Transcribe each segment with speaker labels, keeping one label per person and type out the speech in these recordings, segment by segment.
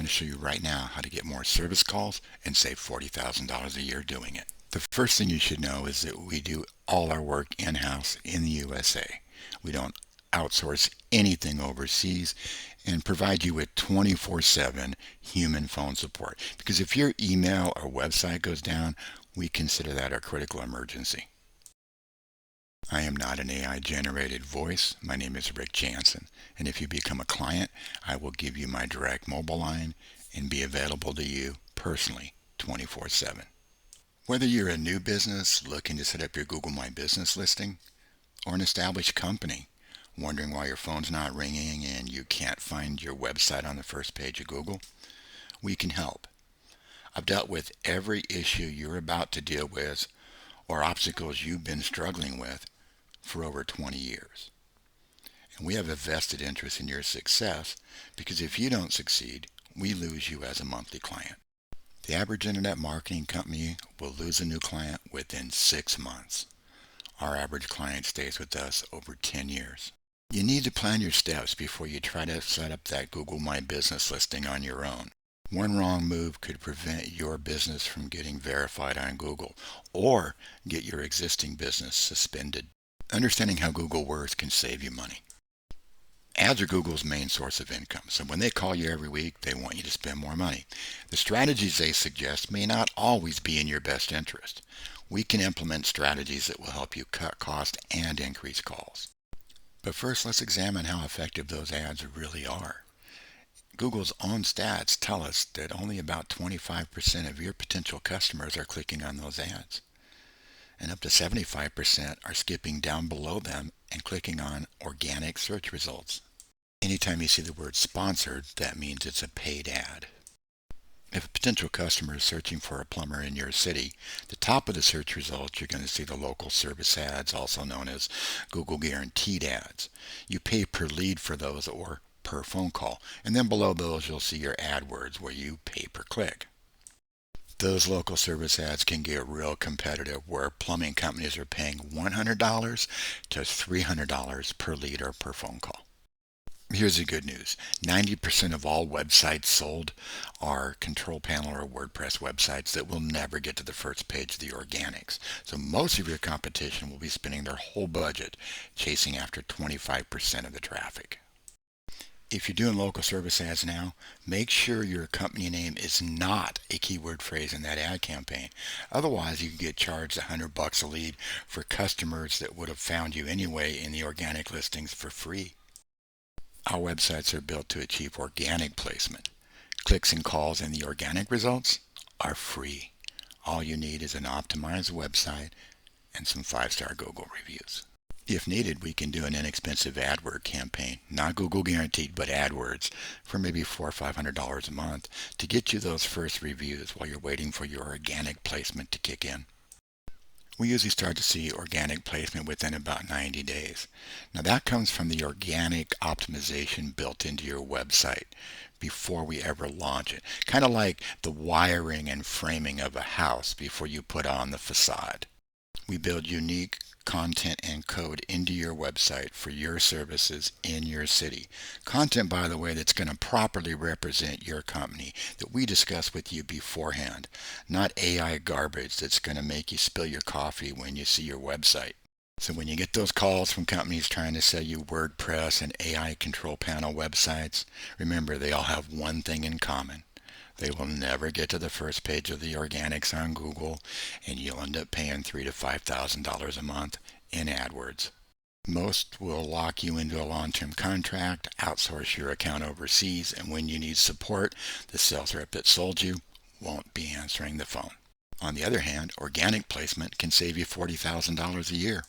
Speaker 1: going to show you right now how to get more service calls and save $40,000 a year doing it. The first thing you should know is that we do all our work in-house in the USA. We don't outsource anything overseas and provide you with 24/7 human phone support. Because if your email or website goes down, we consider that a critical emergency. I am not an AI-generated voice. My name is Rick Jansen, and if you become a client, I will give you my direct mobile line and be available to you personally 24/7. Whether you're a new business looking to set up your Google My Business listing, or an established company wondering why your phone's not ringing and you can't find your website on the first page of Google, we can help. I've dealt with every issue you're about to deal with or obstacles you've been struggling with for over 20 years. And we have a vested interest in your success because if you don't succeed, we lose you as a monthly client. The average internet marketing company will lose a new client within 6 months. Our average client stays with us over 10 years. You need to plan your steps before you try to set up that Google My Business listing on your own. One wrong move could prevent your business from getting verified on Google or get your existing business suspended. Understanding how Google works can save you money. Ads are Google's main source of income, so when they call you every week, they want you to spend more money. The strategies they suggest may not always be in your best interest. We can implement strategies that will help you cut costs and increase calls. But first, let's examine how effective those ads really are. Google's own stats tell us that only about 25% of your potential customers are clicking on those ads, and up to 75% are skipping down below them and clicking on organic search results. Anytime you see the word sponsored, that means it's a paid ad. If a potential customer is searching for a plumber in your city, the top of the search results, you're going to see the local service ads, also known as Google Guaranteed ads. You pay per lead for those or per phone call, and then below those you'll see your AdWords where you pay per click. Those local service ads can get real competitive, where plumbing companies are paying $100 to $300 per lead or per phone call. Here's the good news. 90% of all websites sold are control panel or WordPress websites that will never get to the first page of the organics. So most of your competition will be spending their whole budget chasing after 25% of the traffic. If you're doing local service ads now, make sure your company name is not a keyword phrase in that ad campaign. Otherwise, you can get charged $100 a lead for customers that would have found you anyway in the organic listings for free. Our websites are built to achieve organic placement. Clicks and calls in the organic results are free. All you need is an optimized website and some 5-star Google reviews. If needed, we can do an inexpensive AdWord campaign, not Google Guaranteed, but AdWords, for maybe $400 or $500 a month to get you those first reviews while you're waiting for your organic placement to kick in. We usually start to see organic placement within about 90 days. Now that comes from the organic optimization built into your website before we ever launch it. Kind of like the wiring and framing of a house before you put on the facade. We build unique content and code into your website for your services in your city. Content, by the way, that's going to properly represent your company that we discuss with you beforehand, not AI garbage that's going to make you spill your coffee when you see your website. So when you get those calls from companies trying to sell you WordPress and AI control panel websites, remember they all have one thing in common. They will never get to the first page of the organics on Google, and you'll end up paying $3,000 to $5,000 a month in AdWords. Most will lock you into a long-term contract, outsource your account overseas, and when you need support, the sales rep that sold you won't be answering the phone. On the other hand, organic placement can save you $40,000 a year.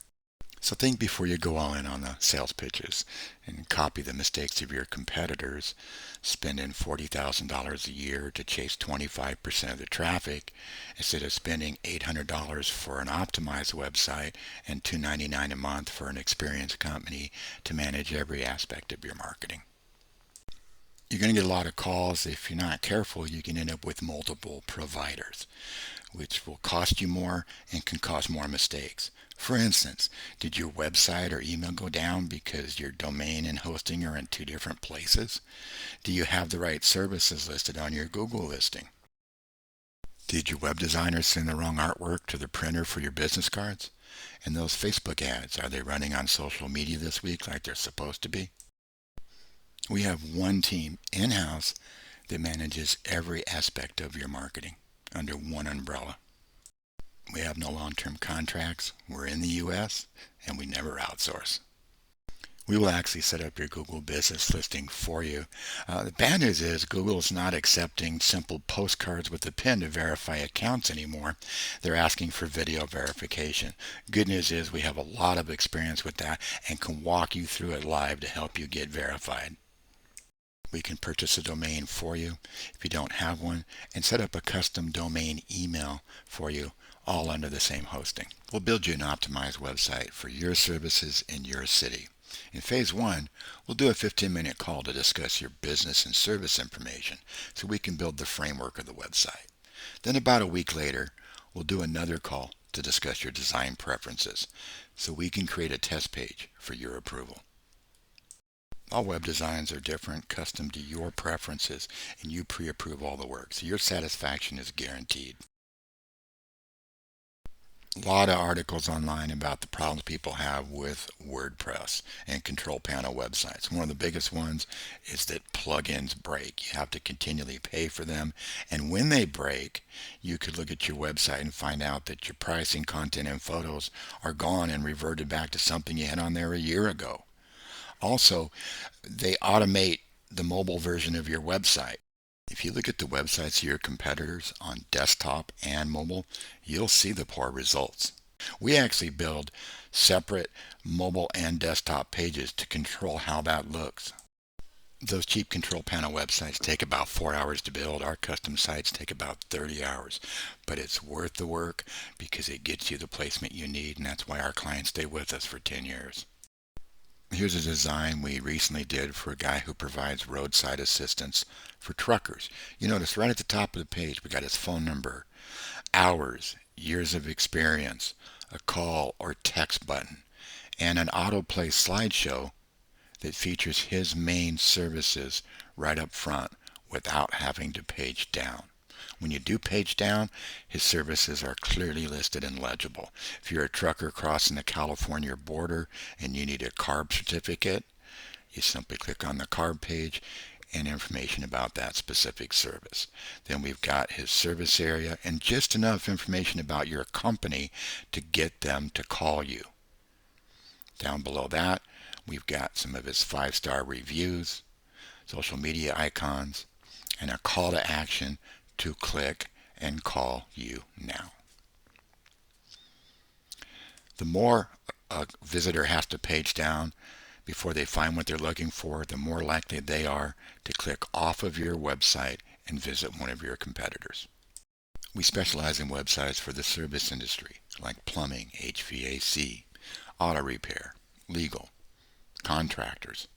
Speaker 1: So think before you go all in on the sales pitches and copy the mistakes of your competitors, spending $40,000 a year to chase 25% of the traffic instead of spending $800 for an optimized website and $299 a month for an experienced company to manage every aspect of your marketing. You're going to get a lot of calls. If you're not careful, you can end up with multiple providers. which will cost you more and can cause more mistakes. For instance, did your website or email go down because your domain and hosting are in two different places? Do you have the right services listed on your Google listing? Did your web designer send the wrong artwork to the printer for your business cards? And those Facebook ads, are they running on social media this week like they're supposed to be? We have one team in-house that manages every aspect of your marketing under one umbrella. We have no long-term contracts, we're in the U.S., and we never outsource. We will actually set up your Google business listing for you. The bad news is Google is not accepting simple postcards with a pin to verify accounts anymore. They're asking for video verification. Good news is we have a lot of experience with that and can walk you through it live to help you get verified. We can purchase a domain for you if you don't have one and set up a custom domain email for you, all under the same hosting. We'll build you an optimized website for your services in your city. In phase 1, we'll do a 15-minute call to discuss your business and service information so we can build the framework of the website. Then about a week later, we'll do another call to discuss your design preferences so we can create a test page for your approval. All web designs are different, custom to your preferences, and you pre-approve all the work, so your satisfaction is guaranteed. A lot of articles online about the problems people have with WordPress and control panel websites. One of the biggest ones is that plugins break. You have to continually pay for them, and when they break, you could look at your website and find out that your pricing, content, and photos are gone and reverted back to something you had on there a year ago. Also, they automate the mobile version of your website. If you look at the websites of your competitors on desktop and mobile, you'll see the poor results. We actually build separate mobile and desktop pages to control how that looks. Those cheap control panel websites take about 4 hours to build. Our custom sites take about 30 hours. But it's worth the work because it gets you the placement you need, and that's why our clients stay with us for 10 years. Here's a design we recently did for a guy who provides roadside assistance for truckers. You notice right at the top of the page we got his phone number, hours, years of experience, a call or text button, and an autoplay slideshow that features his main services right up front without having to page down. When you do page down, his services are clearly listed and legible. If you're a trucker crossing the California border and you need a CARB certificate, you simply click on the CARB page and information about that specific service. Then we've got his service area and just enough information about your company to get them to call you. Down below that, we've got some of his 5-star reviews, social media icons, and a call to action to click and call you now. The more a visitor has to page down before they find what they're looking for, the more likely they are to click off of your website and visit one of your competitors. We specialize in websites for the service industry like plumbing, HVAC, auto repair, legal, contractors.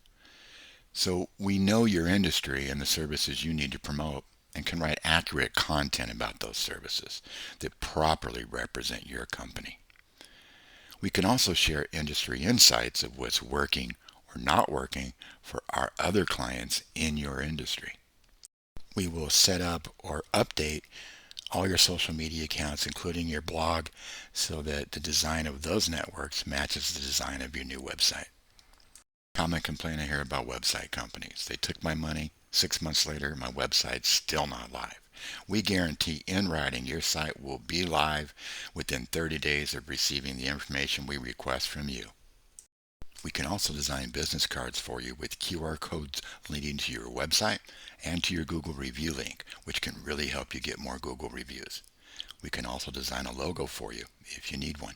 Speaker 1: So we know your industry and the services you need to promote and can write accurate content about those services that properly represent your company. We can also share industry insights of what's working or not working for our other clients in your industry. We will set up or update all your social media accounts, including your blog, so that the design of those networks matches the design of your new website. Common complaint I hear about website companies. They took my money. 6 months later, my website's still not live. We guarantee in writing your site will be live within 30 days of receiving the information we request from you. We can also design business cards for you with QR codes leading to your website and to your Google review link, which can really help you get more Google reviews. We can also design a logo for you if you need one.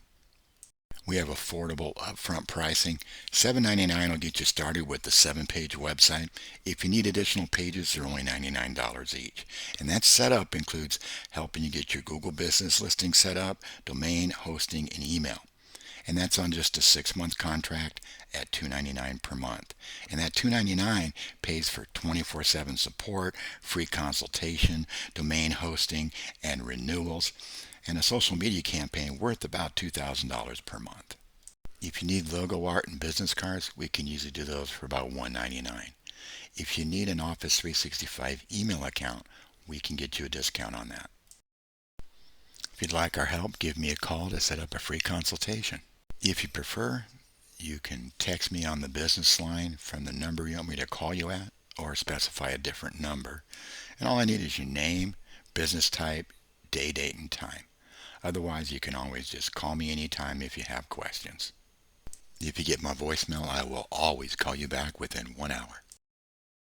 Speaker 1: We have affordable upfront pricing. $7.99 will get you started with the 7-page website. If you need additional pages, they're only $99 each. And that setup includes helping you get your Google business listing set up, domain, hosting, and email. And that's on just a 6-month contract at $2.99 per month. And that $2.99 pays for 24/7 support, free consultation, domain hosting, and renewals. and a social media campaign worth about $2,000 per month. If you need logo art and business cards, we can usually do those for about $1.99. If you need an Office 365 email account, we can get you a discount on that. If you'd like our help, give me a call to set up a free consultation. If you prefer, you can text me on the business line from the number you want me to call you at, or specify a different number. And all I need is your name, business type, day, date, and time. Otherwise, you can always just call me anytime if you have questions. If you get my voicemail, I will always call you back within 1 hour.